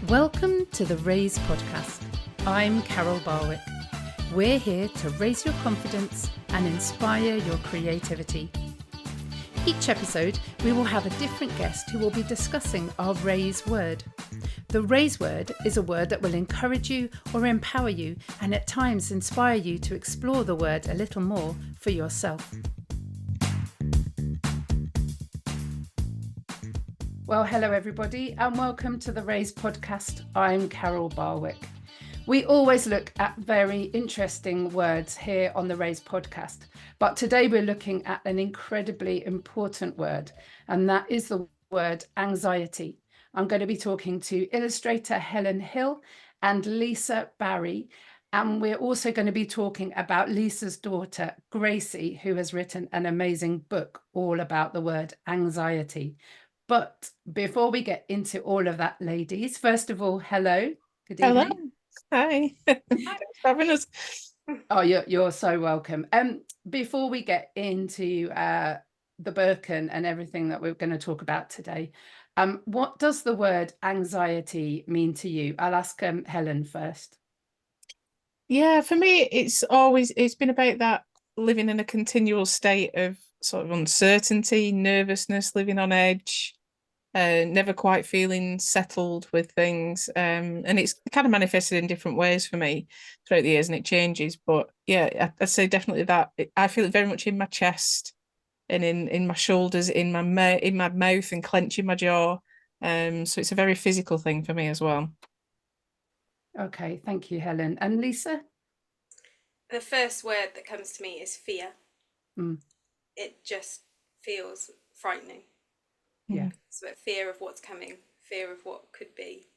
Welcome to the Raise podcast. I'm Carol Barwick. We're here to raise your confidence and inspire your creativity. Each episode, we will have a different guest who will be discussing our Raise word. The Raise word is a word that will encourage you or empower you and at times inspire you to explore the word a little more for yourself. Well, hello everybody and welcome to the Raise podcast. I'm Carol Barwick. We always look at very interesting words here on the Raise podcast, but today we're looking at an incredibly important word, and that is the word anxiety. I'm going to be talking to illustrator Helen Hill and Lisa Barry, and we're also going to be talking about Lisa's daughter, Gracie, who has written an amazing book all about the word anxiety. But before we get into all of that, ladies, first of all, hello. Good evening. Hello. Hi. Thanks for having us. Oh, you're so welcome. Before we get into the book and everything that we're going to talk about today, what does the word anxiety mean to you? I'll ask Helen first. Yeah, for me, it's been about that living in a continual state of sort of uncertainty, nervousness, living on edge, never quite feeling settled with things. And it's kind of manifested in different ways for me throughout the years, and it changes. But yeah, I'd say definitely that I feel it very much in my chest and in my shoulders, in my mouth, and clenching my jaw. So it's a very physical thing for me as well. Okay, thank you, Helen. And Lisa? The first word that comes to me is fear. Mm. It just feels frightening. Yeah. So fear of what's coming, fear of what could be.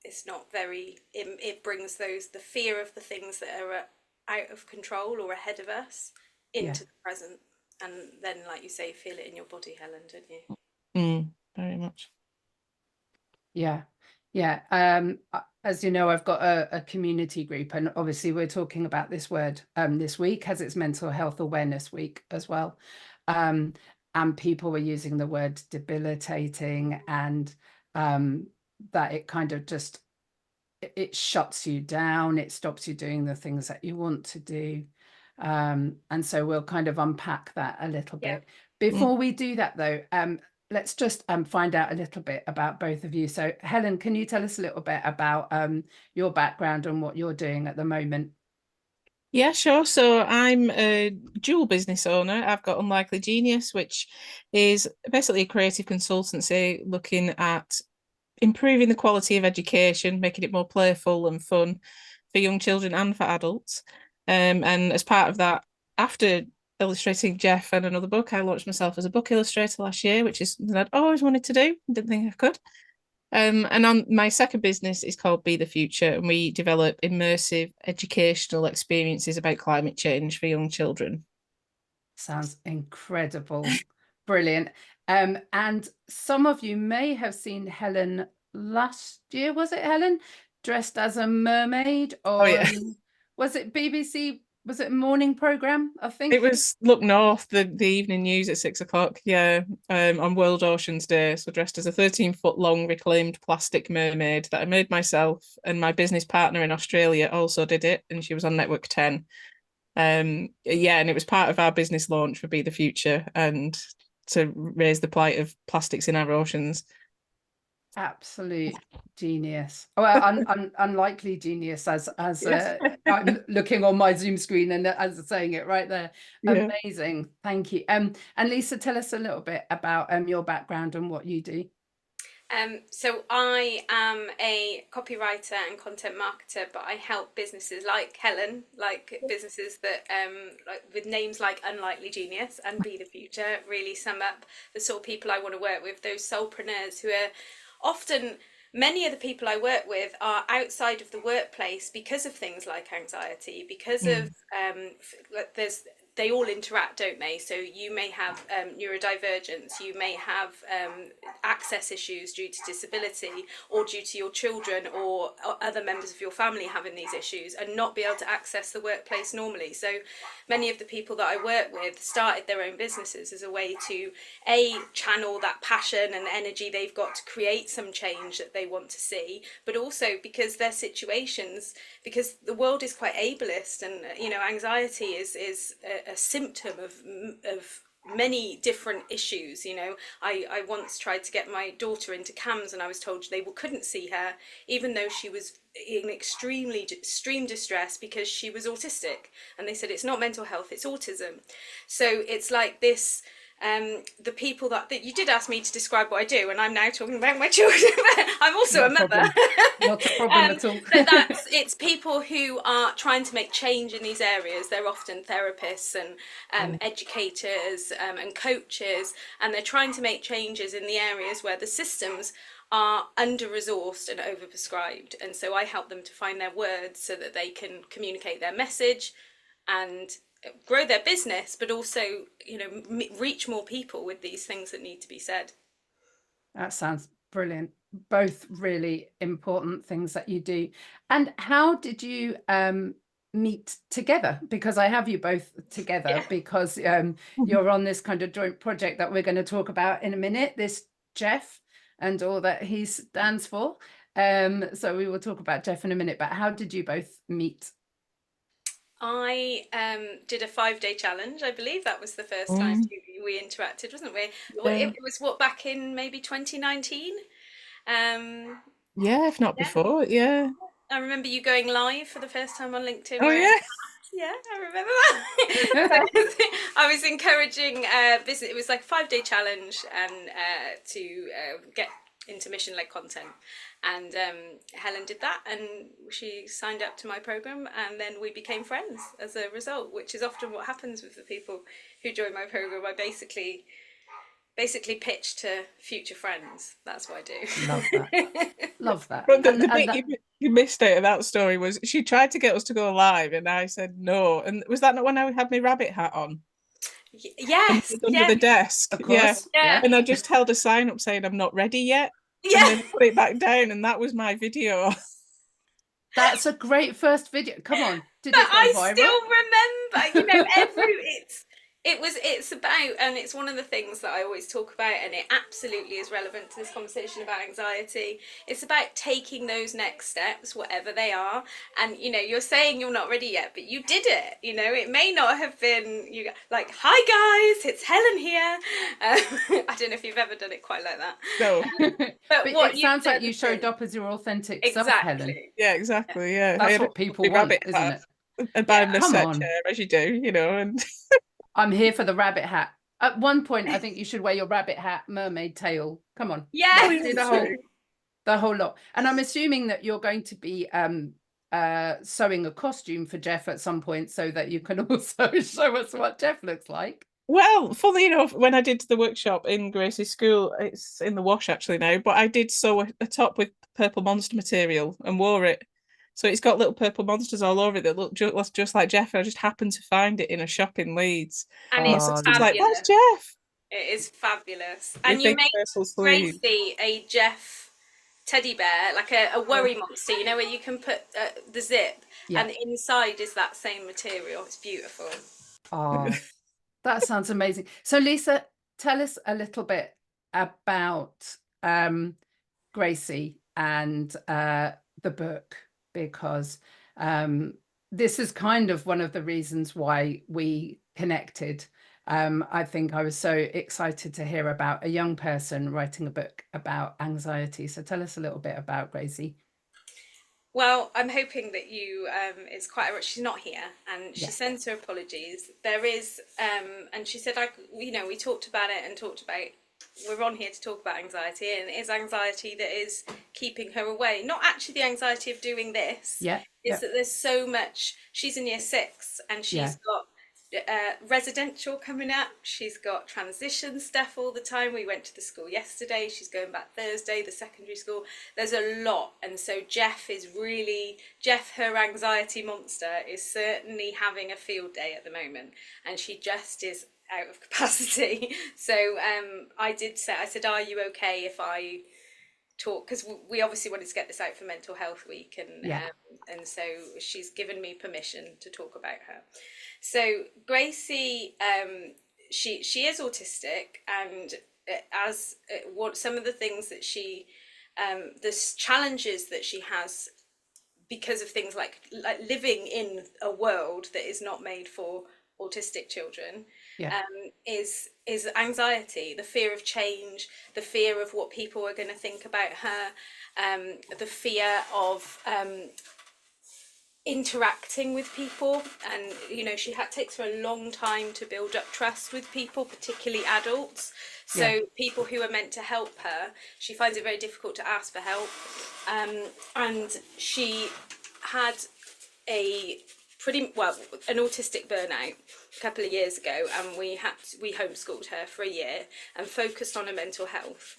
It's not very, it brings the fear of the things that are out of control or ahead of us into the present. And then, like you say, feel it in your body, Helen, don't you? Very much. Yeah. Yeah. As you know, I've got a community group, and obviously we're talking about this word this week as it's Mental Health Awareness Week as well. And people were using the word debilitating, and that it kind of just, it shuts you down. It stops you doing the things that you want to do. And so we'll kind of unpack that a little bit. Before we do that though, let's just find out a little bit about both of you. So Helen, can you tell us a little bit about your background and what you're doing at the moment? Yeah, sure. So I'm a dual business owner. I've got Unlikely Genius, which is basically a creative consultancy looking at improving the quality of education, making it more playful and fun for young children and for adults. And as part of that, after illustrating Jeff and another book, I launched myself as a book illustrator last year, which is something I'd always wanted to do. Didn't think I could. And on my second business is called Be the Future, and we develop immersive educational experiences about climate change for young children. Sounds incredible. Brilliant. And some of you may have seen Helen last year, was it Helen? Dressed as a mermaid, or was it BBC? Was it a morning program? I think it was Look North, the evening news at 6 o'clock. Yeah, on World Oceans Day. So dressed as a 13-foot long reclaimed plastic mermaid that I made myself, and my business partner in Australia also did it, and she was on Network 10. And it was part of our business launch for Be the Future and to raise the plight of plastics in our oceans. Absolute genius. Well, unlikely genius as I'm looking on my Zoom screen and as saying it right there. Yeah. Amazing. Thank you. And Lisa, tell us a little bit about your background and what you do. So I am a copywriter and content marketer, but I help businesses like Helen, like businesses that like with names like Unlikely Genius and Be the Future, really sum up the sort of people I want to work with, those solopreneurs who are often, many of the people I work with are outside of the workplace because of things like anxiety, because of they all interact, don't they? So you may have neurodivergence, you may have access issues due to disability, or due to your children or other members of your family having these issues, and not be able to access the workplace normally. So many of the people that I work with started their own businesses as a way to channel that passion and energy they've got to create some change that they want to see, but also because their situations, because the world is quite ableist, and anxiety is a symptom of many different issues. I once tried to get my daughter into CAMS, and I was told they couldn't see her even though she was in extreme distress because she was autistic, and they said it's not mental health, it's autism. So it's like this, the people that you did ask me to describe what I do, and I'm now talking about my children. I'm also a mother. Not a problem at all. But it's people who are trying to make change in these areas. They're often therapists and educators and coaches, and they're trying to make changes in the areas where the systems are under-resourced and over-prescribed. And so I help them to find their words so that they can communicate their message and grow their business, but also reach more people with these things that need to be said. That sounds brilliant. Both really important things that you do. And how did you meet together? Because I have you both together because you're on this kind of joint project that we're going to talk about in a minute, this Jeff and all that he stands for. So we will talk about Jeff in a minute, but how did you both meet? I did a 5-day challenge. I believe that was the first time we interacted, wasn't we? It was back in maybe 2019. Yeah, if not before. Yeah. I remember you going live for the first time on LinkedIn. Oh yeah. Yeah, I remember that. I was encouraging business. It was like a 5-day challenge, and to get into mission-led content, and Helen did that, and she signed up to my program, and then we became friends as a result, which is often what happens with the people who join my program. I basically pitch to future friends. That's what I do. Love that. Love that. But the bit you missed out of that story was she tried to get us to go live, and I said no. And was that not when I had my rabbit hat on? Yes, under the desk. Of course. Yeah. And I just held a sign up saying I'm not ready yet. Yeah. And then put it back down, and that was my video. That's a great first video. Come on. Did But it go I viral? still remember, it's about, and it's one of the things that I always talk about, and it absolutely is relevant to this conversation about anxiety. It's about taking those next steps, whatever they are. And you're saying you're not ready yet, but you did it. It may not have been like, hi guys, it's Helen here. I don't know if you've ever done it quite like that. No. But it sounds like you showed up as your authentic self, Helen. Yeah, exactly. Yeah, that's what people want, isn't it? And buy them a set chair, as you do, and I'm here for the rabbit hat. At one point, I think you should wear your rabbit hat, mermaid tail. Come on. Yeah. The whole lot. And I'm assuming that you're going to be sewing a costume for Jeff at some point so that you can also show us what Jeff looks like. Well, funnily enough, when I did the workshop in Gracie's school, it's in the wash actually now, but I did sew a top with purple monster material and wore it. So it's got little purple monsters all over it that look just like Jeff. I just happened to find it in a shop in Leeds. And it's like, that's Jeff. It is fabulous. And you made Gracie a Jeff teddy bear, like a worry monster, where you can put the zip, and inside is that same material. It's beautiful. Oh, that sounds amazing. So Lisa, tell us a little bit about Gracie and the book, because this is kind of one of the reasons why we connected. I think I was so excited to hear about a young person writing a book about anxiety. So tell us a little bit about Gracie. Well, I'm hoping that it's quite she's not here, and she sends her apologies. There is, and she said, we talked about it and talked about, we're on here to talk about anxiety, and it is anxiety that is keeping her away. Not actually the anxiety of doing this. That there's so much. She's in year 6, and she's got residential coming up. She's got transition stuff all the time. We went to the school yesterday. She's going back Thursday, the secondary school. There's a lot. And so Jeff, her anxiety monster, is certainly having a field day at the moment. And she just is out of capacity. So I said, are you okay if I talk, because we obviously wanted to get this out for Mental Health Week, and so she's given me permission to talk about her. So Gracie, she is autistic, and what some of the things that the challenges that she has because of things like living in a world that is not made for autistic children, is anxiety, the fear of change, the fear of what people are going to think about her, the fear of interacting with people. And she takes her a long time to build up trust with people, particularly adults. So people who are meant to help her, she finds it very difficult to ask for help. And she had an autistic burnout a couple of years ago, and we homeschooled her for a year and focused on her mental health.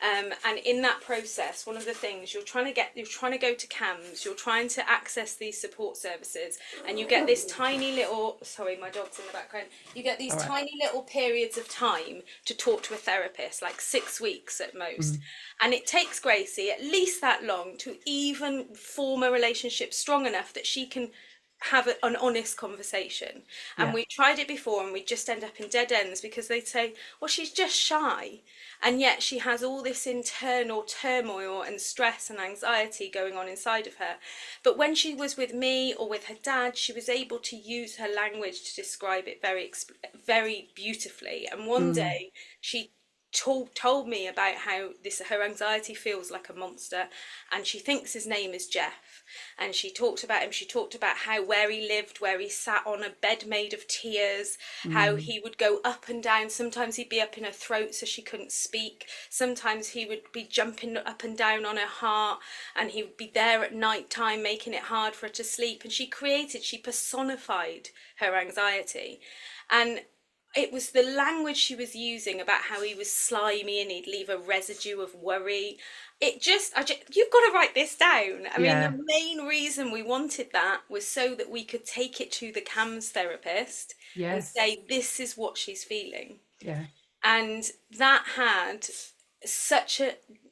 And in that process, one of the things you're trying to go to CAMS, you're trying to access these support services, and you get this tiny little, sorry, my dog's in the background, you get these tiny little periods of time to talk to a therapist, like 6 weeks at most. And it takes Gracie at least that long to even form a relationship strong enough that she can have an honest conversation. And we tried it before, and we just end up in dead ends, because they'd say, well, she's just shy, and yet she has all this internal turmoil and stress and anxiety going on inside of her. But when she was with me or with her dad, she was able to use her language to describe it very beautifully. And one day she told me about how her anxiety feels like a monster, and she thinks his name is Jeff. And she talked about him. She talked about where he lived, where he sat on a bed made of tears, how he would go up and down. Sometimes he'd be up in her throat so she couldn't speak. Sometimes he would be jumping up and down on her heart, and he would be there at night time, making it hard for her to sleep. And she personified her anxiety. And it was the language she was using about how he was slimy and he'd leave a residue of worry. You've got to write this down. I mean, the main reason we wanted that was so that we could take it to the CAMS therapist and say, this is what she's feeling. And that had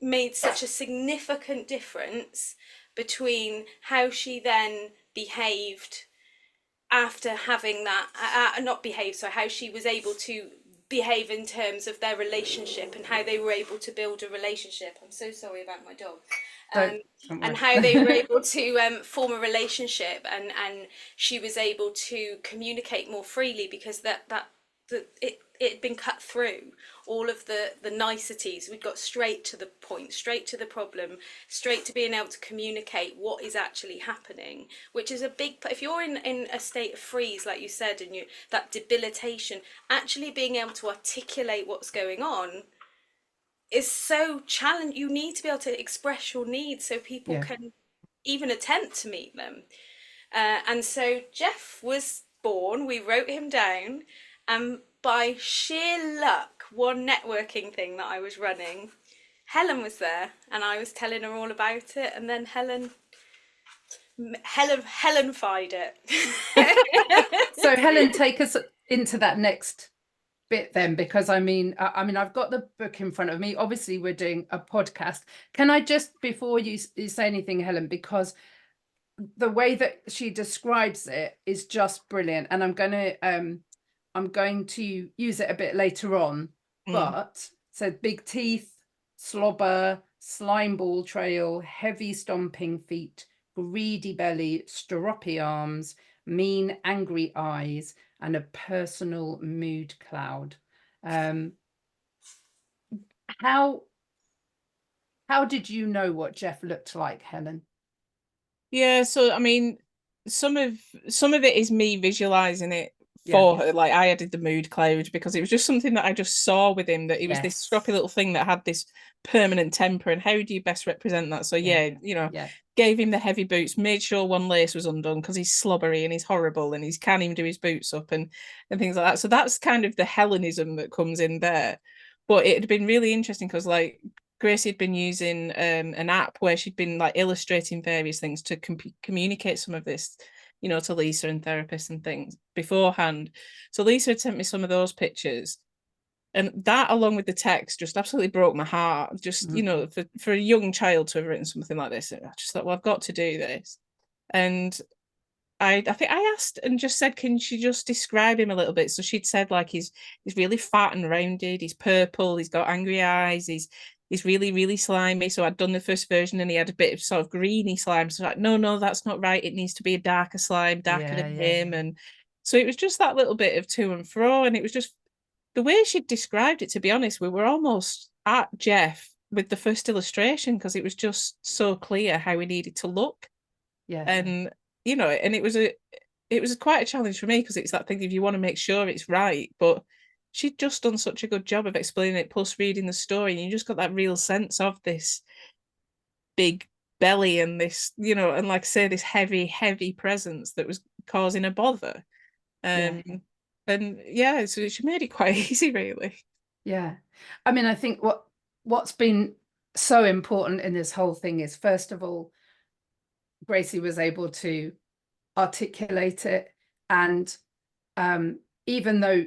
made such a significant difference between how she then behaved after having that, how she was able to behave in terms of their relationship, and how they were able to build a relationship. I'm so sorry about my dog. And how they were able to form a relationship, and she was able to communicate more freely, because it had been cut through all of the niceties. We got straight to the point, straight to the problem, straight to being able to communicate what is actually happening, which is a big, if you're in a state of freeze, like you said, and that debilitation, actually being able to articulate what's going on is so challenging. You need to be able to express your needs so people can even attempt to meet them. And so Jeff was born, we wrote him down, and by sheer luck, one networking thing that I was running, Helen was there, and I was telling her all about it, and then Helen-fied it. So Helen, take us into that next bit then, because I mean I've got the book in front of me. Obviously we're doing a podcast. Can I just, before you say anything, Helen, because the way that she describes it is just brilliant, and I'm going to use it a bit later on. But so big teeth, slobber, slime ball trail, heavy stomping feet, greedy belly, stroppy arms, mean angry eyes, and a personal mood cloud. How did you know what Jeff looked like, Helen? Yeah, so I mean, some of it is me visualizing it for her. Like, I added the mood cloud because it was just something that I just saw with him, that he was this stroppy little thing that had this permanent temper, and how do you best represent that? So you know, gave him the heavy boots, made sure one lace was undone because he's slobbery and he's horrible and he can't even do his boots up and things like that. So that's kind of the Hellenism that comes in there. But it had been really interesting because, like, Gracie had been using an app where she'd been like illustrating various things to communicate some of this, you know, to Lisa and therapists and things beforehand. So Lisa had sent me some of those pictures, and that, along with the text, just absolutely broke my heart. Just, you know, for a young child to have written something like this, I just thought, well, I've got to do this. And I think I asked and just said, can she just describe him a little bit? So she'd said, like, he's really fat and rounded, he's purple, he's got angry eyes, he's really, really slimy. So I'd done the first version and he had a bit of sort of greeny slime. So like, no, that's not right. It needs to be a darker slime, darker than him. And so it was just that little bit of to and fro. And it was just the way she described it, to be honest, we were almost at Jeff with the first illustration because it was just so clear how he needed to look. And you know, and it was quite a challenge for me because it's that thing, if you want to make sure it's right, but she'd just done such a good job of explaining it, plus reading the story, and you just got that real sense of this big belly and this, you know, and like I say, this heavy presence that was causing a bother. And so she made it quite easy, really. I mean, I think what's been so important in this whole thing is, first of all, Gracie was able to articulate it, and even though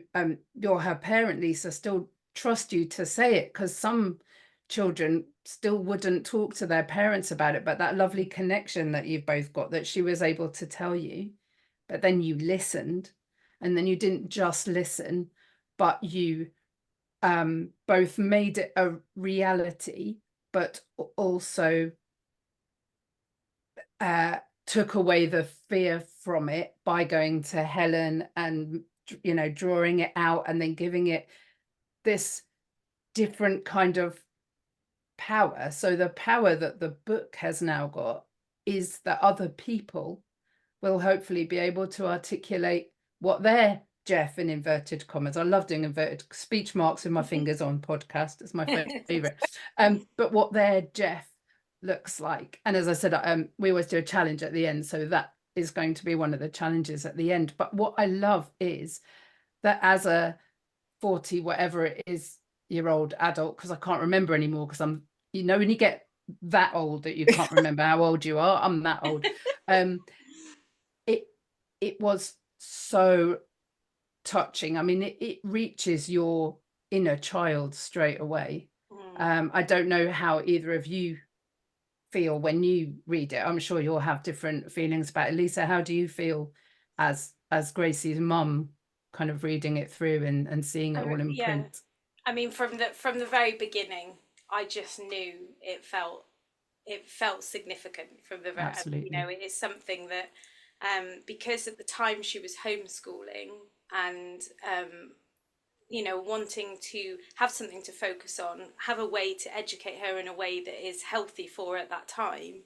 you're her parent, Lisa, still trust you to say it, because some children still wouldn't talk to their parents about it, but that lovely connection that you've both got, that she was able to tell you, but then you listened, and then you didn't just listen, but you both made it a reality, but also took away the fear from it by going to Helen and, you know, drawing it out and then giving it this different kind of power. So the power that the book has now got is that other people will hopefully be able to articulate what their Jeff, in inverted commas, I love doing inverted speech marks with my fingers on podcast, it's my favorite, but what their Jeff looks like. And as I said, we always do a challenge at the end, so that is going to be one of the challenges at the end. But what I love is that as a 40 whatever it is year old adult, because I can't remember anymore, because I'm, you know, when you get that old that you can't remember how old you are, I'm that old. It was so touching. I mean, it reaches your inner child straight away. I don't know how either of you feel when you read it. I'm sure you'll have different feelings about it. Lisa, how do you feel as Gracie's mum, kind of reading it through and seeing it all in print? I mean, from the very beginning, I just knew it felt significant from the very, Absolutely. you know, it is something that because at the time she was homeschooling and you know, wanting to have something to focus on, have a way to educate her in a way that is healthy for her at that time,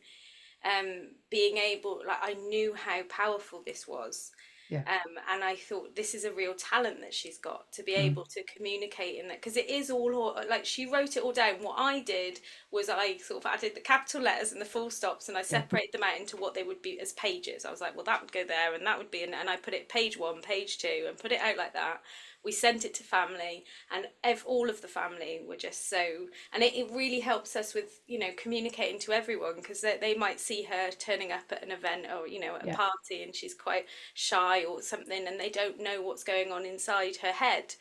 being able, like, I knew how powerful this was. And I thought, this is a real talent that she's got, to be able to communicate in that, because it is all, like, she wrote it all down. What I did was I sort of added the capital letters and the full stops, and I separated them out into what they would be as pages. I was like, well, that would go there, and that would be, and I put it page 1, page 2, and put it out like that. We sent it to family, and all of the family were just so, and it really helps us with, you know, communicating to everyone, because they might see her turning up at an event or, you know, at a party, and she's quite shy or something, and they don't know what's going on inside her head.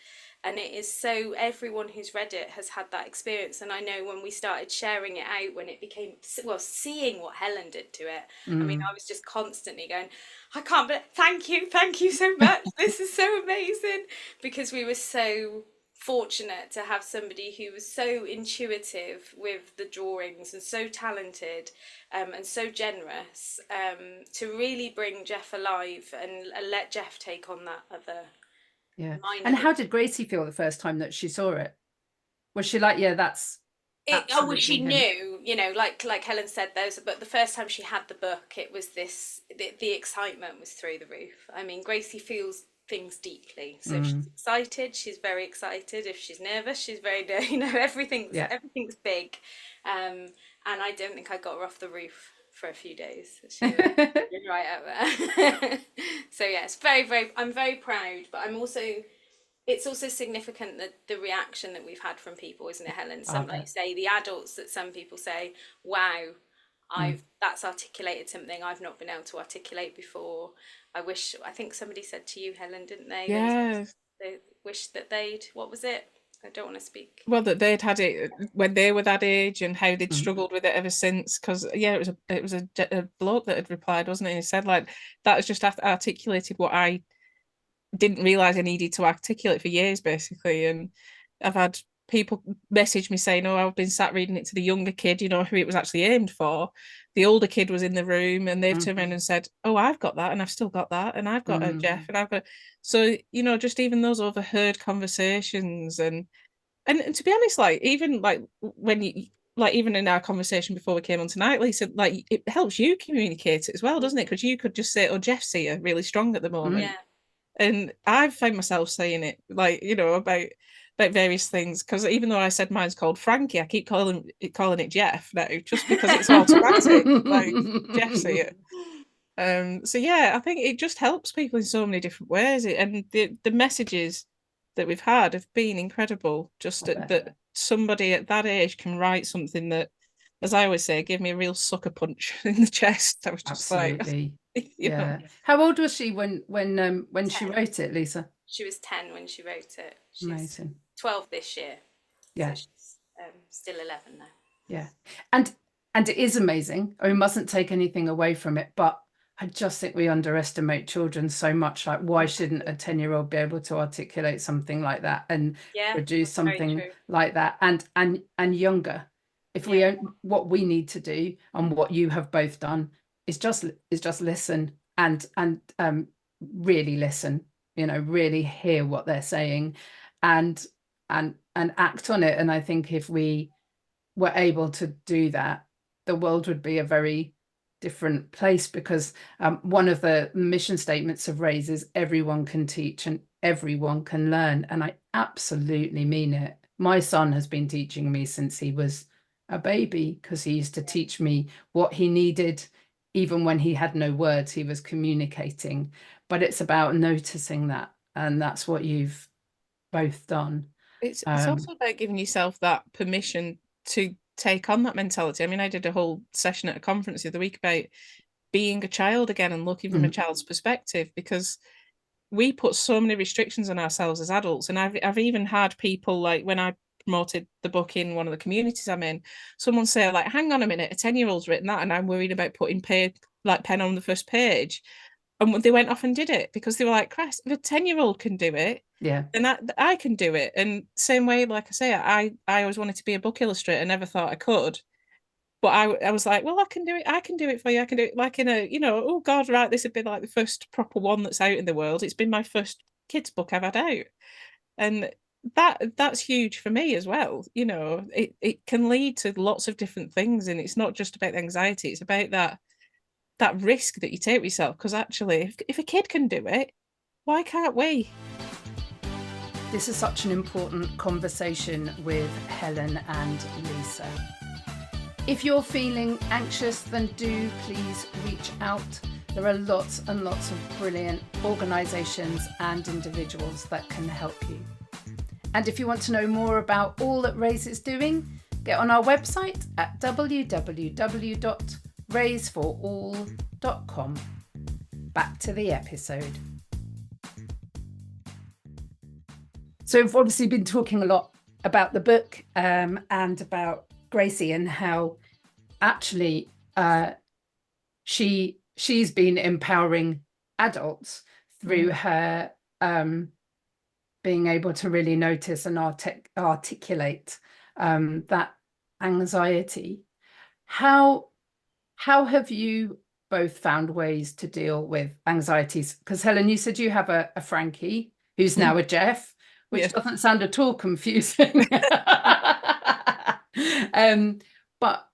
And it is so, everyone who's read it has had that experience. And I know when we started sharing it out, when it became, well, seeing what Helen did to it, I mean, I was just constantly going, I can't, but thank you so much. This is so amazing, because we were so fortunate to have somebody who was so intuitive with the drawings and so talented and so generous to really bring Jeff alive and let Jeff take on that other. And how did Gracie feel the first time that she saw it? Was she like, yeah, that's well, she knew, you know, like Helen said, but the first time she had the book, it was this, the excitement was through the roof. I mean, Gracie feels things deeply. So if she's excited, she's very excited. If she's nervous, she's very, you know, everything's big. And I don't think I got her off the roof for a few days. She was right up there. So yeah, it's I'm very proud, but it's also significant that the reaction that we've had from people, isn't it, Helen? Some, like you say, the adults, that some people say, wow, that's articulated something I've not been able to articulate before. I think somebody said to you, Helen, didn't they? Yeah. They wish that what was it? I don't want to speak. Well, that they'd had it when they were that age and how they'd struggled with it ever since. Because yeah, it was a bloke that had replied, wasn't it? And he said like that has just articulated what I didn't realize I needed to articulate for years, basically. And I've had people message me saying, "Oh, I've been sat reading it to the younger kid, you know, who it was actually aimed for." The older kid was in the room, and they've turned around and said, "Oh, I've got that, and I've still got that, and I've got a Jeff, and I've got." So you know, just even those overheard conversations, and to be honest, like even like when you like even in our conversation before we came on tonight, Lisa, like it helps you communicate it as well, doesn't it? Because you could just say, "Oh, Jeff's here, really strong at the moment." Yeah. And I've found myself saying it, like, you know, about various things, because even though I said mine's called Frankie, I keep calling it Jeff now, just because it's automatic. Like Jeff's here. So yeah, I think it just helps people in so many different ways, and the messages that we've had have been incredible. Just that somebody at that age can write something that, as I always say, gave me a real sucker punch in the chest. I was just Absolutely. like, yeah. How old was she when 10. she wrote it, Lisa? She was 10 when she wrote it. She's amazing. 12 this year. Yeah. So she's still 11 now. Yeah. And it is amazing. I mean, mustn't take anything away from it, but I just think we underestimate children so much. Like, why shouldn't a 10-year-old be able to articulate something like that and produce something like that? And younger. If we what we need to do, and what you have both done, is just listen and really listen, you know, really hear what they're saying and act on it. And I think if we were able to do that, the world would be a very different place, because one of the mission statements of RAISE is everyone can teach and everyone can learn. And I absolutely mean it. My son has been teaching me since he was a baby, because he used to teach me what he needed. Even when he had no words, he was communicating. But it's about noticing that, and that's what you've both done. It's also about giving yourself that permission to take on that mentality. I mean, I did a whole session at a conference the other week about being a child again and looking from a child's perspective, because we put so many restrictions on ourselves as adults. And I've even had people, like when I promoted the book in one of the communities I'm in, someone say like, hang on a minute, a 10-year-old's written that and I'm worried about putting pen on the first page. And they went off and did it, because they were like, Christ, if a 10-year-old can do it, and I can do it. And same way, like I say, I always wanted to be a book illustrator, never thought I could. But I was like, well, I can do it for you. I can do it, like in a, you know, oh God, right, this would be like the first proper one that's out in the world. It's been my first kids book I've had out. And that's huge for me as well. You know, it can lead to lots of different things. And it's not just about anxiety, it's about that risk that you take with yourself. Because actually, if a kid can do it, why can't we? This is such an important conversation with Helen and Lisa. If you're feeling anxious, then do please reach out. There are lots and lots of brilliant organisations and individuals that can help you. And if you want to know more about all that RAISE is doing, get on our website at www.raiseforall.com. Back to the episode. So we've obviously been talking a lot about the book and about Gracie, and how actually she's been empowering adults through her being able to really notice and articulate that anxiety. How have you both found ways to deal with anxieties? Because Helen, you said you have a Frankie who's now a Jeff, which doesn't sound at all confusing. But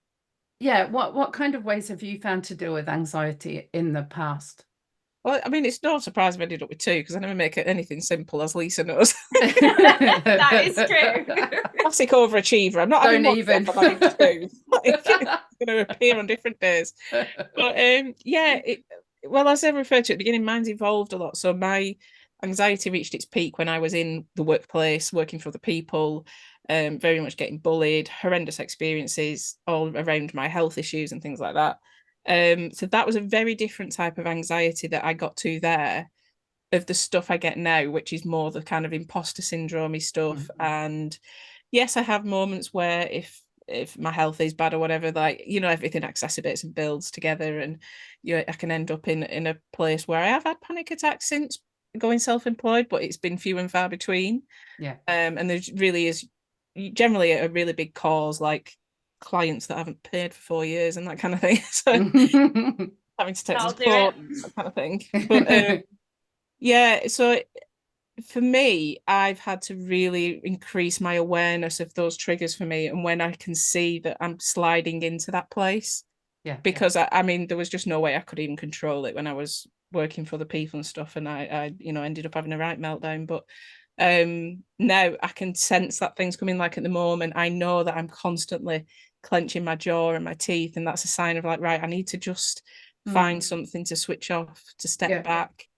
yeah, what kind of ways have you found to deal with anxiety in the past? Well, I mean, it's no surprise I've ended up with 2 because I never make it anything simple, as Lisa knows. That is true. Classic overachiever. I'm not Don't having one even. job, I'm having 2. Like, it's going to appear on different days. But yeah, well, as I referred to at the beginning, mine's evolved a lot. So my anxiety reached its peak when I was in the workplace, working for other people, very much getting bullied, horrendous experiences all around my health issues and things like that. So that was a very different type of anxiety that I got to there, of the stuff I get now, which is more the kind of imposter syndrome stuff. And yes, I have moments where if my health is bad or whatever, like, you know, everything exacerbates and builds together, and I can end up in a place where I have had panic attacks since going self-employed, but it's been few and far between. Yeah. And there really is generally a really big cause, like clients that haven't paid for 4 years and that kind of thing. So having to take them I'll to do court it. and that kind of thing. But yeah, so for me, I've had to really increase my awareness of those triggers for me, and when I can see that I'm sliding into that place, Yeah. because I mean, there was just no way I could even control it when I was working for the people and stuff, and I ended up having a right meltdown. But now I can sense that things coming. Like at the moment, I know that I'm constantly clenching my jaw and my teeth, and that's a sign of like, right, I need to just find something to switch off, to step back.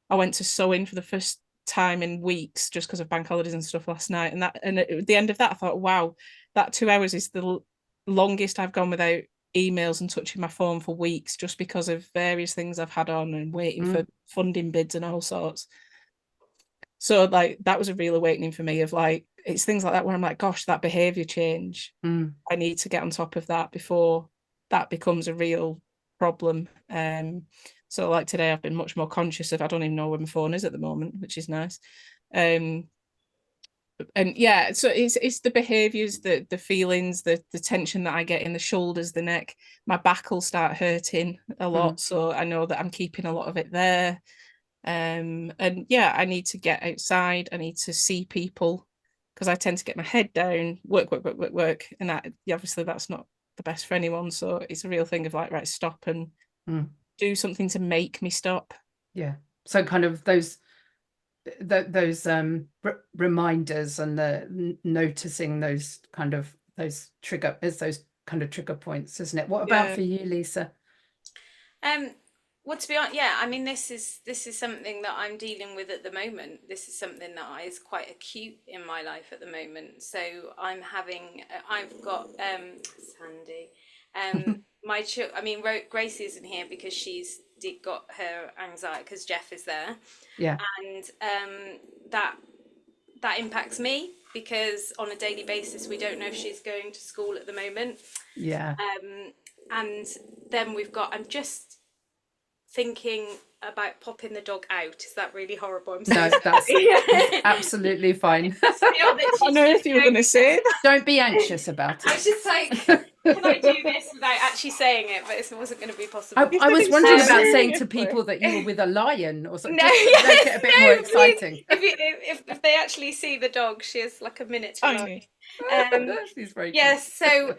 I went to sewing for the first time in weeks just because of bank holidays and stuff last night, and at the end of that I thought, wow, that 2 hours is the longest I've gone without emails and touching my phone for weeks, just because of various things I've had on and waiting for funding bids and all sorts. So like that was a real awakening for me, of like, it's things like that where I'm like, gosh, that behavior change, I need to get on top of that before that becomes a real problem. So like today I've been much more conscious of, I don't even know where my phone is at the moment, which is nice. And yeah, so it's the behaviors, the feelings, the tension that I get in the shoulders, the neck. My back will start hurting a lot, so I know that I'm keeping a lot of it there. And yeah, I need to get outside, I need to see people, because I tend to get my head down, work, and obviously that's not the best for anyone. So it's a real thing of like, right, stop and do something to make me stop. Yeah. So kind of those reminders and the noticing those kind of those trigger points, isn't it? What about for you, Lisa? Well, to be honest, yeah, I mean, this is something that I'm dealing with at the moment. This is something that is quite acute in my life at the moment. So I've got Sandy, I mean, Gracie isn't here because she's got her anxiety because Jeff is there. Yeah. And that impacts me because on a daily basis we don't know if she's going to school at the moment. Yeah. And then I'm just thinking about popping the dog out. Is that really horrible? I'm so No, that's absolutely fine. I know if you were going to say it. Don't be anxious about it. I was just like, can I do this without actually saying it? But it wasn't going to be possible. I was wondering about saying to people that you were with a lion or something, just to make it a bit more exciting. If they actually see the dog, she is like a miniature lion. She's very yes. So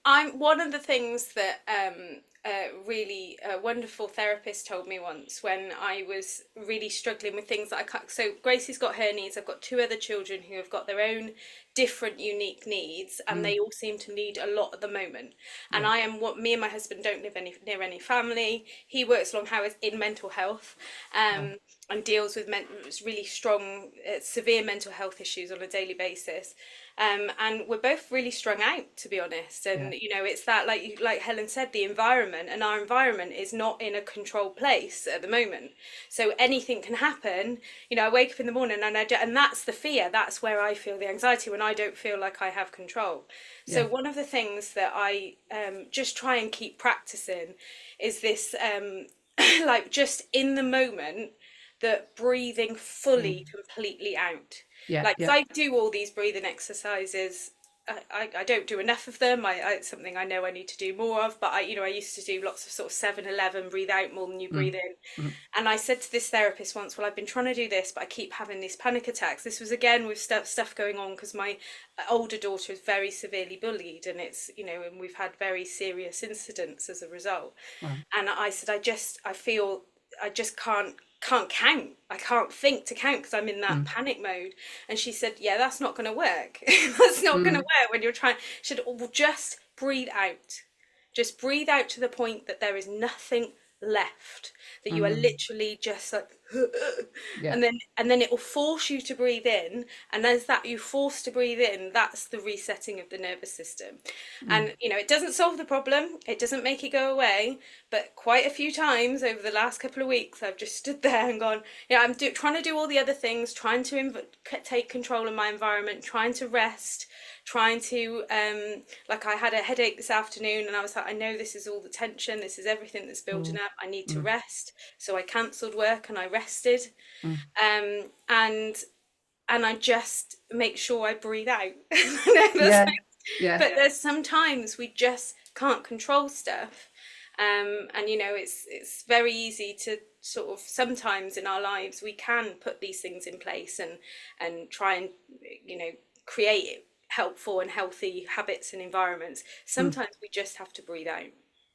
I'm one of the things that really wonderful therapist told me once when I was really struggling with things that I can't. So Gracie's got her needs. I've got 2 other children who have got their own different unique needs, and they all seem to need a lot at the moment. And me and my husband don't live near any family. He works long hours in mental health and deals with really strong severe mental health issues on a daily basis. And we're both really strung out, to be honest. And it's that, like Helen said, the environment, and our environment is not in a controlled place at the moment. So anything can happen. I wake up in the morning and that's the fear. That's where I feel the anxiety, when I don't feel like I have control. So one of the things that I just try and keep practicing is this, like just in the moment, that breathing fully, completely out. I do all these breathing exercises. I don't do enough of them. It's something I know I need to do more of, but I used to do lots of sort of 7-11, breathe out more than you breathe in. And I said to this therapist once, well, I've been trying to do this, but I keep having these panic attacks. This was again with stuff going on because my older daughter is very severely bullied, and it's, and we've had very serious incidents as a result. And I said, I feel I just can't count. I can't think to count because I'm in that panic mode. And she said, yeah, that's not going to work. That's not going to work when you're trying. She said, oh, well, just breathe out. Just breathe out to the point that there is nothing left, that you are literally just like and then it will force you to breathe in, and as that you force to breathe in, that's the resetting of the nervous system. And you know, it doesn't solve the problem, it doesn't make it go away, but quite a few times over the last couple of weeks I've just stood there and gone, yeah, I'm trying to do all the other things, trying to take control of my environment, trying to rest, trying to like I had a headache this afternoon and I was like, I know this is all the tension, this is everything that's building up, I need to rest. So I cancelled work and I rested. And I just make sure I breathe out. But there's sometimes we just can't control stuff. And you know, it's very easy to sort of, sometimes in our lives we can put these things in place and try and, you know, create helpful and healthy habits and environments. Sometimes we just have to breathe out.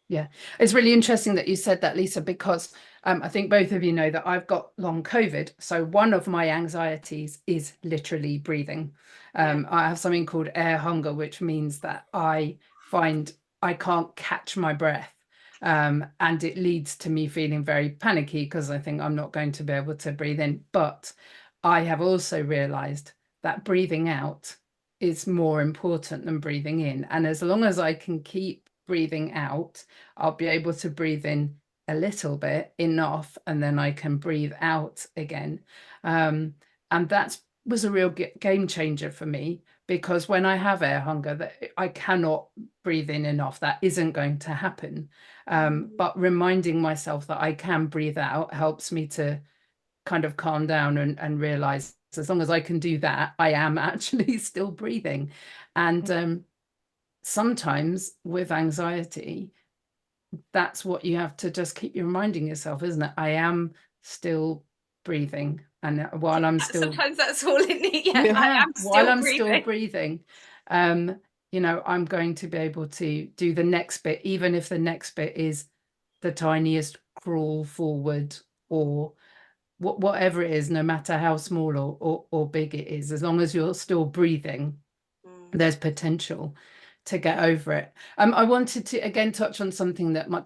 Yeah, it's really interesting that you said that, Lisa, because I think both of you know that I've got long COVID. So one of my anxieties is literally breathing. I have something called air hunger, which means that I find I can't catch my breath. And it leads to me feeling very panicky because I think I'm not going to be able to breathe in. But I have also realized that breathing out is more important than breathing in. And as long as I can keep breathing out, I'll be able to breathe in a little bit, enough, and then I can breathe out again. And that was a real game changer for me, because when I have air hunger, that I cannot breathe in enough, that isn't going to happen. But reminding myself that I can breathe out helps me to kind of calm down and realize, as long as I can do that, I am actually still breathing. And sometimes with anxiety, that's what you have to just keep reminding yourself, isn't it? I am still breathing, and while I'm still, sometimes that's all it needs. I am still while I'm breathing. still breathing, you know, I'm going to be able to do the next bit, even if the next bit is the tiniest crawl forward, or whatever it is, no matter how small or big it is, as long as you're still breathing, there's potential to get over it. I wanted to again touch on something that my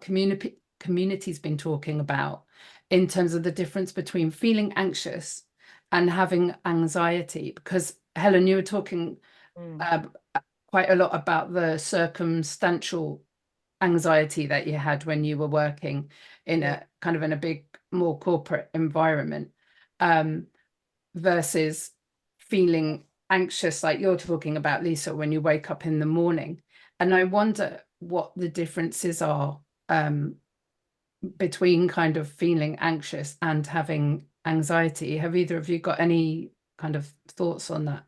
community's been talking about, in terms of the difference between feeling anxious and having anxiety, because Helen, you were talking quite a lot about the circumstantial anxiety that you had when you were working in a kind of in a big, more corporate environment, versus feeling anxious like you're talking about, Lisa, when you wake up in the morning. And I wonder what the differences are between kind of feeling anxious and having anxiety. Have either of you got any kind of thoughts on that?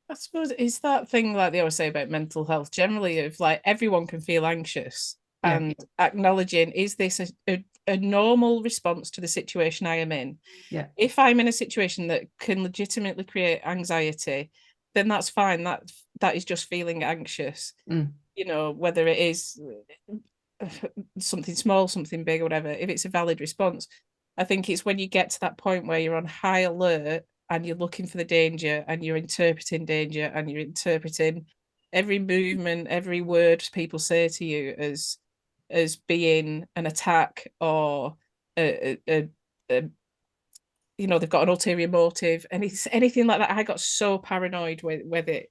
I suppose it's that thing like they always say about mental health generally, of like everyone can feel anxious, and acknowledging, is this a normal response to the situation I am in? If I'm in a situation that can legitimately create anxiety, then that's fine. That is just feeling anxious. You know, whether it is something small, something big, or whatever, if it's a valid response. I think it's when you get to that point where you're on high alert and you're looking for the danger and you're interpreting danger and you're interpreting every movement, every word people say to you as being an attack, or you know, they've got an ulterior motive, and it's anything like that. I got so paranoid with it,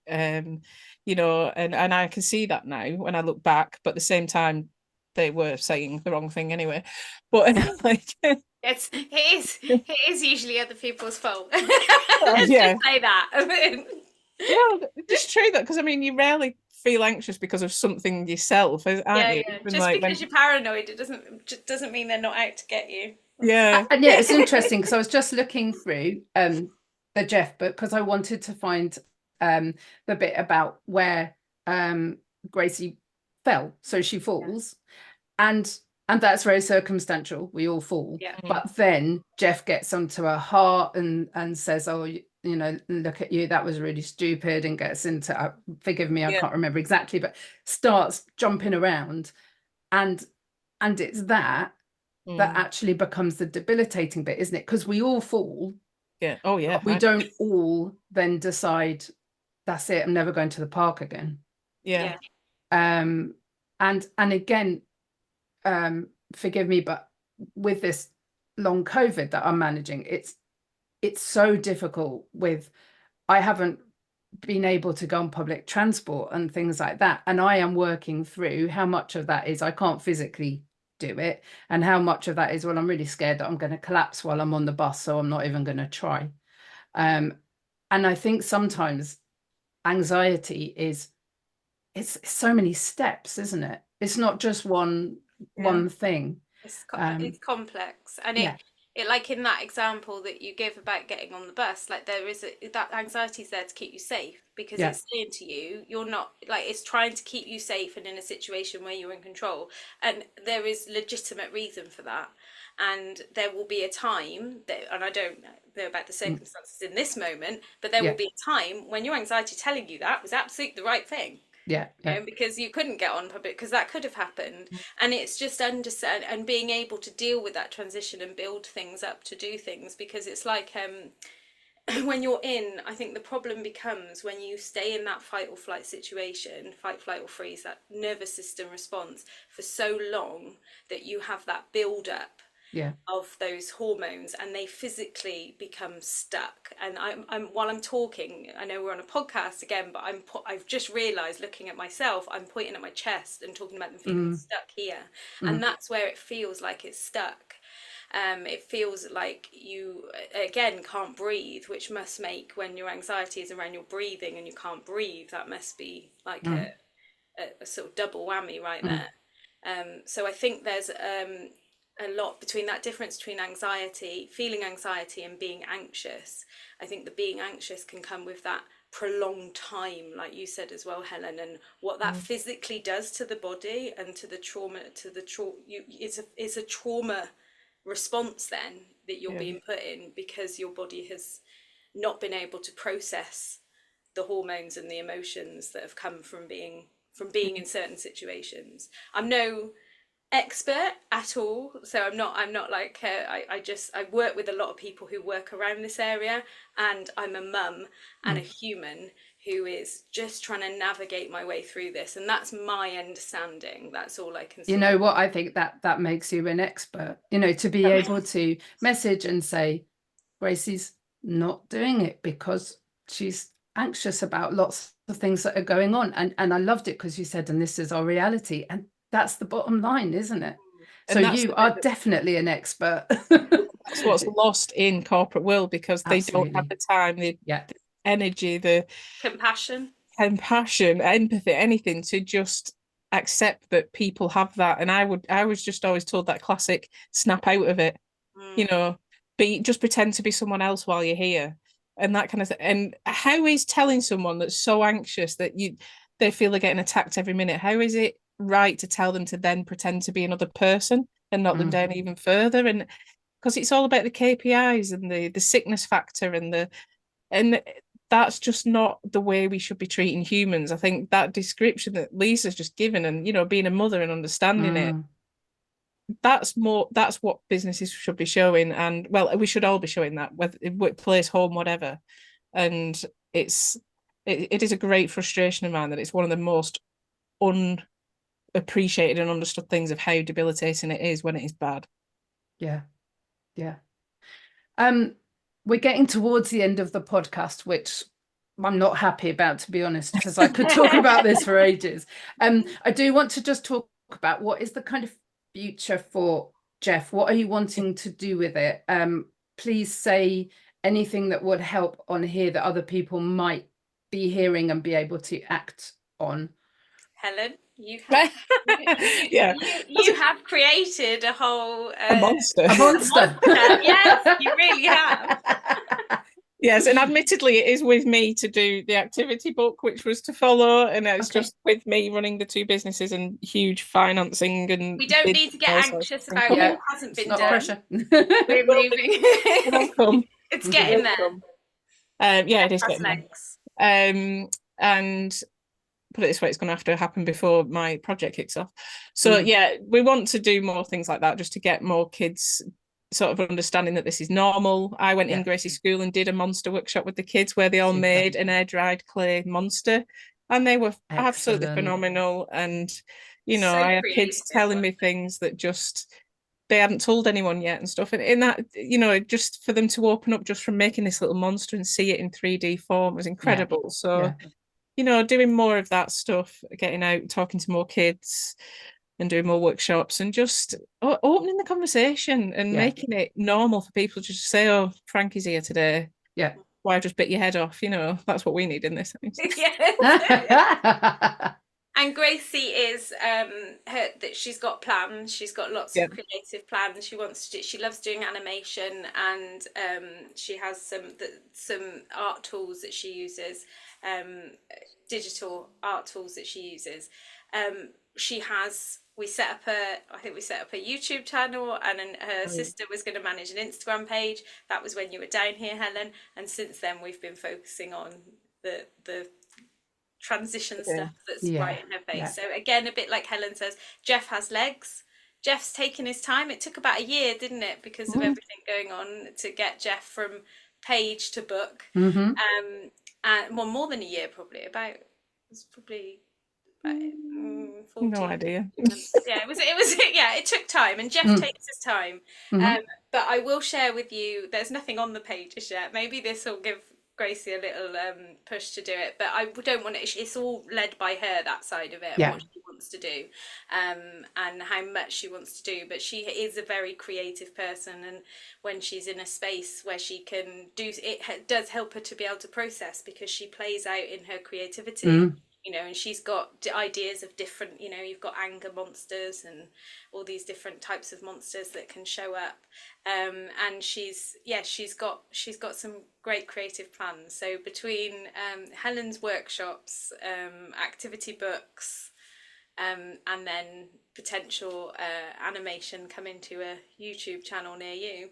you know, and I can see that now when I look back, but at the same time they were saying the wrong thing anyway. But like it is usually other people's fault. Let's just say that. Well, it's true that, because I mean, you rarely feel anxious because of something yourself, aren't you? Just like because you're paranoid, it doesn't mean they're not out to get you. And it's interesting, because I was just looking through the Jeff book, because I wanted to find the bit about where Gracie fell. So she falls, and that's very circumstantial. We all fall. But then Jeff gets onto her heart and says, oh, you know, look at you, that was really stupid, and gets into, forgive me, I can't remember exactly, but starts jumping around, and it's that that actually becomes the debilitating bit, isn't it? Because we all fall. Yeah. Oh yeah. We don't all then decide, that's it, I'm never going to the park again. Yeah. And again, forgive me, but with this long COVID that I'm managing, it's so difficult with, I haven't been able to go on public transport and things like that. And I am working through how much of that is I can't physically do it, and how much of that is, well, I'm really scared that I'm going to collapse while I'm on the bus, so I'm not even going to try. And I think sometimes anxiety is, it's so many steps, isn't it? It's not just one thing. It's complex, and yeah. it like in that example that you give about getting on the bus, like there is that anxiety is there to keep you safe, because it's saying to you, you're not, like, it's trying to keep you safe and in a situation where you're in control, and there is legitimate reason for that. And there will be a time that, and I don't know about the circumstances in this moment, but there will be a time when your anxiety telling you that was absolutely the right thing. You know, because you couldn't get on public, because that could have happened. And it's just understand and being able to deal with that transition and build things up to do things, because it's like when you're in, I think the problem becomes when you stay in that fight or flight situation, fight, flight or freeze, that nervous system response for so long, that you have that build up of those hormones, and they physically become stuck. And I'm while I'm talking, I know we're on a podcast again, but I've just realized, looking at myself, I'm pointing at my chest and talking about them feeling stuck here, and that's where it feels like it's stuck. It feels like you again can't breathe, which must make, when your anxiety is around your breathing and you can't breathe, that must be like a sort of double whammy right there. So I think there's a lot between that difference between anxiety, feeling anxiety, and being anxious. I think the being anxious can come with that prolonged time, like you said as well, Helen, and what that physically does to the body and to the trauma, it's a trauma response then that you're being put in, because your body has not been able to process the hormones and the emotions that have come from being in certain situations. I'm no expert at all, so I'm not like I work with a lot of people who work around this area, and I'm a mum and a human who is just trying to navigate my way through this, and that's my understanding. That's all I can say. You know what, I think that makes you an expert, you know, to be able to message and say, Gracie's not doing it because she's anxious about lots of things that are going on. And I loved it because you said, and this is our reality, and that's the bottom line, isn't it? So you are definitely an expert. That's what's lost in corporate world, because they don't have the time, the energy, the compassion, empathy, anything to just accept that people have that. And I was just always told that classic snap out of it, you know, just pretend to be someone else while you're here, and that kind of thing. And how is telling someone that's so anxious that they feel they're getting attacked every minute, how is it right to tell them to then pretend to be another person and knock them down even further? And because it's all about the KPIs and the sickness factor, and that's just not the way we should be treating humans. I think that description that Lisa's just given, and, you know, being a mother and understanding it, that's what businesses should be showing. And, well, we should all be showing that, whether workplace, home, whatever. And it is a great frustration of mine that it's one of the most unappreciated and understood things of how debilitating it is when it is bad. We're getting towards the end of the podcast, which I'm not happy about, to be honest, because I could talk about this for ages. I do want to just talk about what is the kind of future for Jeff. What are you wanting to do with it? Please say anything that would help on here that other people might be hearing and be able to act on. Helen, you have, you have created a whole a monster. Yes, you really have. Yes, and admittedly, it is with me to do the activity book, which was to follow, and it's just with me running the two businesses and huge financing. And we don't need to get anxious about what hasn't been done. Pressure. We're moving. It's getting there. It is getting there. And put it this way, it's going to have to happen before my project kicks off. So yeah, we want to do more things like that, just to get more kids sort of understanding that this is normal. I went in Gracie's school and did a monster workshop with the kids where they all made an air dried clay monster, and they were absolutely phenomenal. And you know, I had kids telling me things that just they hadn't told anyone yet and stuff. And in that, you know, just for them to open up just from making this little monster and see it in 3D form was incredible. So you know, doing more of that stuff, getting out, talking to more kids and doing more workshops, and just opening the conversation and making it normal for people to just say, oh, Frankie's here today. Yeah. Why I just bit your head off? You know, that's what we need in this. And Gracie is that she's got plans. She's got lots of creative plans. She wants to. She loves doing animation, and she has some art tools that she uses, digital art tools that she uses. We set up a YouTube channel, and then her sister was going to manage an Instagram page. That was when you were down here, Helen. And since then, we've been focusing on the transition stuff that's right in her face. So again, a bit like Helen says, Jeff has legs. Jeff's taken his time. It took about a year, didn't it, because of everything going on, to get Jeff from page to book. And well, more than a year, probably. It's probably 14, no idea. It took time, and Jeff takes his time. But I will share with you, there's nothing on the pages yet. Maybe this will give Gracie a little push to do it, but I don't want it. It's all led by her, that side of it, and what she wants to do, and how much she wants to do. But she is a very creative person, and when she's in a space where she can do it, does help her to be able to process, because she plays out in her creativity. You know, and she's got ideas of different, you know, you've got anger monsters and all these different types of monsters that can show up. And she's got some great creative plans. So between Helen's workshops, activity books, and then potential animation coming to a YouTube channel near you,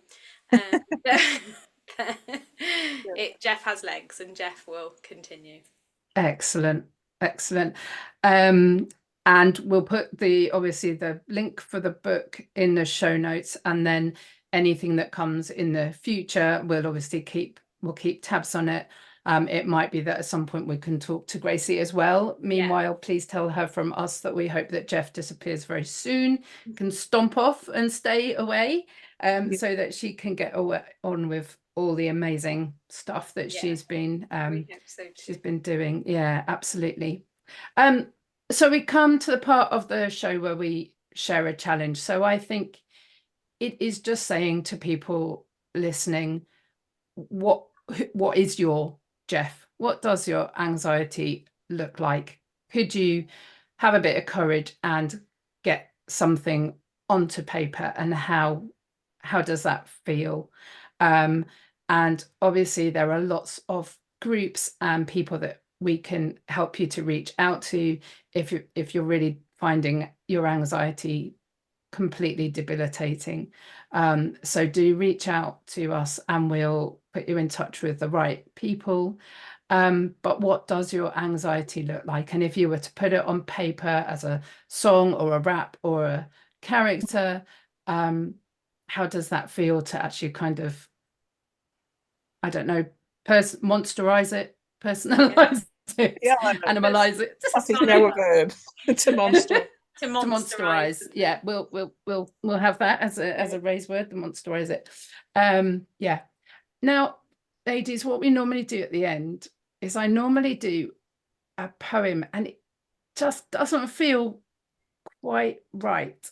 Jeff has legs, and Jeff will continue. Excellent. And we'll put obviously the link for the book in the show notes, and then anything that comes in the future, we'll obviously keep tabs on it. It might be that at some point we can talk to Gracie as well. Meanwhile, please tell her from us that we hope that Jeff disappears very soon, can stomp off and stay away, so that she can get on with all the amazing stuff that she's been doing. Yeah, absolutely. So we come to the part of the show where we share a challenge. So I think it is just saying to people listening, what is your Jeff? What does your anxiety look like? Could you have a bit of courage and get something onto paper, and how does that feel? And obviously there are lots of groups and people that we can help you to reach out to if you're really finding your anxiety completely debilitating. So do reach out to us, and we'll put you in touch with the right people. But what does your anxiety look like? And if you were to put it on paper as a song or a rap or a character, how does that feel to actually kind of, I don't know, monsterize it, personalize it, animalize it? That's our verb. To monster. To monsterize. Yeah, we'll have that as a raised word, to monsterize it. Yeah. Now, ladies, what we normally do at the end is I normally do a poem, and it just doesn't feel quite right.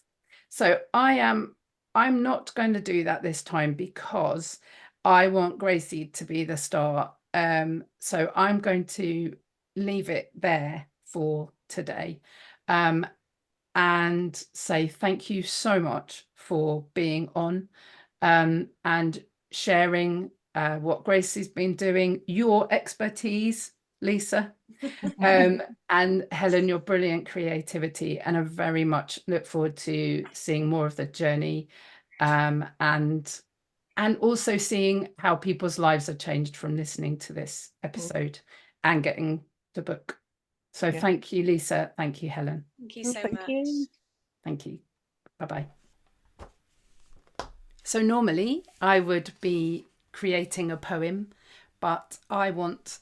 So I'm not going to do that this time, because I want Gracie to be the star. So I'm going to leave it there for today, and say thank you so much for being on, and sharing what Gracie's been doing, your expertise, Lisa, and Helen, your brilliant creativity. And I very much look forward to seeing more of the journey, and also seeing how people's lives have changed from listening to this episode and getting the book. So Yeah. thank you, Lisa. Thank you, Helen. Thank you Well, so thank much. you. Thank you. Bye-bye. So normally I would be creating a poem, but I want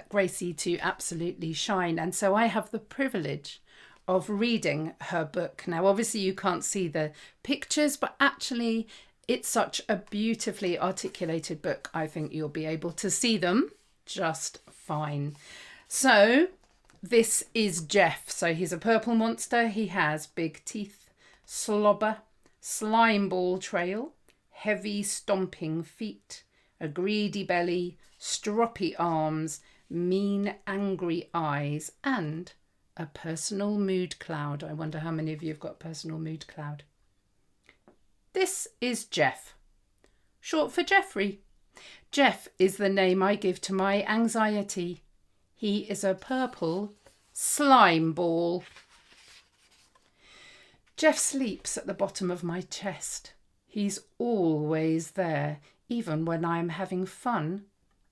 Gracie to absolutely shine. And so I have the privilege of reading her book. Now, obviously you can't see the pictures, but actually it's such a beautifully articulated book. I think you'll be able to see them just fine. So this is Jeff. So he's a purple monster. He has big teeth, slobber, slime ball trail, heavy stomping feet, a greedy belly, stroppy arms, mean angry eyes, and a personal mood cloud. I wonder how many of you have got personal mood cloud. This is Jeff, short for Jeffrey. Jeff is the name I give to my anxiety. He is a purple slime ball. Jeff sleeps at the bottom of my chest. He's always there. Even when I'm having fun,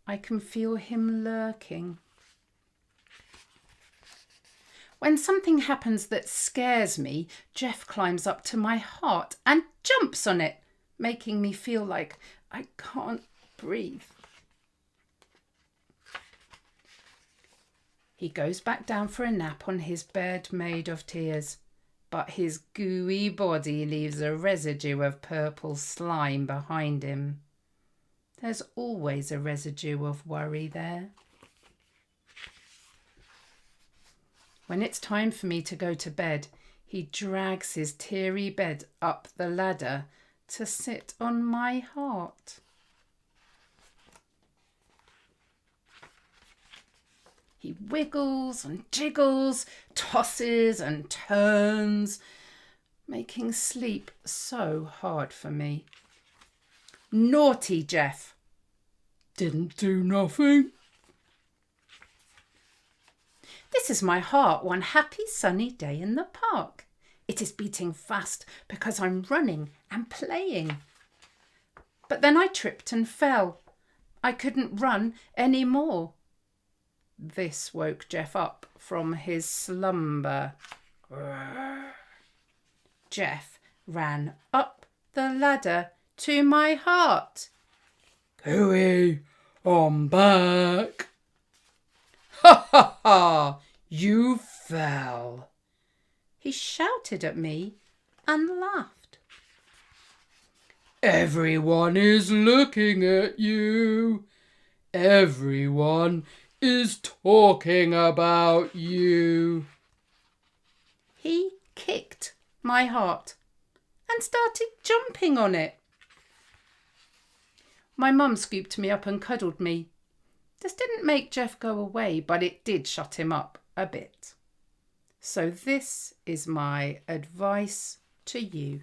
I can feel him lurking. When something happens that scares me, Jeff climbs up to my heart and jumps on it, making me feel like I can't breathe. He goes back down for a nap on his bed made of tears, but his gooey body leaves a residue of purple slime behind him. There's always a residue of worry there. When it's time for me to go to bed, he drags his teary bed up the ladder to sit on my heart. He wiggles and jiggles, tosses and turns, making sleep so hard for me. Naughty Jeff. Didn't do nothing. This is my heart one happy sunny day in the park. It is beating fast because I'm running and playing. But then I tripped and fell. I couldn't run any more. This woke Jeff up from his slumber. Jeff ran up the ladder to my heart. Cooey, I'm back. Ha ha ha, you fell. He shouted at me and laughed. Everyone is looking at you. Everyone is talking about you. He kicked my heart and started jumping on it. My mum scooped me up and cuddled me. This didn't make Jeff go away, but it did shut him up a bit. So this is my advice to you.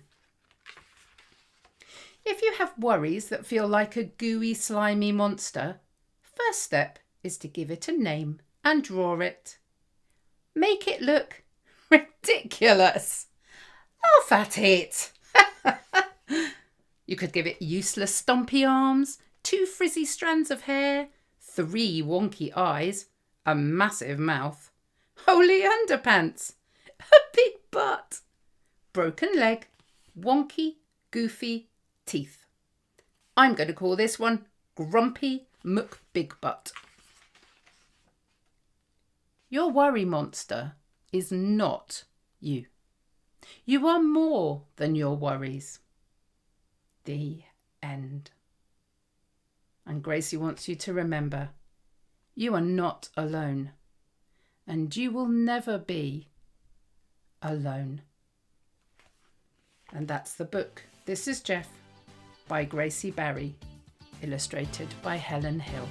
If you have worries that feel like a gooey, slimy monster, first step is to give it a name and draw it. Make it look ridiculous. Laugh at it. You could give it useless stumpy arms, 2 frizzy strands of hair, 3 wonky eyes, a massive mouth, holy underpants, a big butt, broken leg, wonky, goofy teeth. I'm going to call this one Grumpy McBigbutt. Your worry monster is not you. You are more than your worries. The end. And Gracie wants you to remember, you are not alone, and you will never be alone. And that's the book. This is Jeff by Gracie Barry, illustrated by Helen Hill.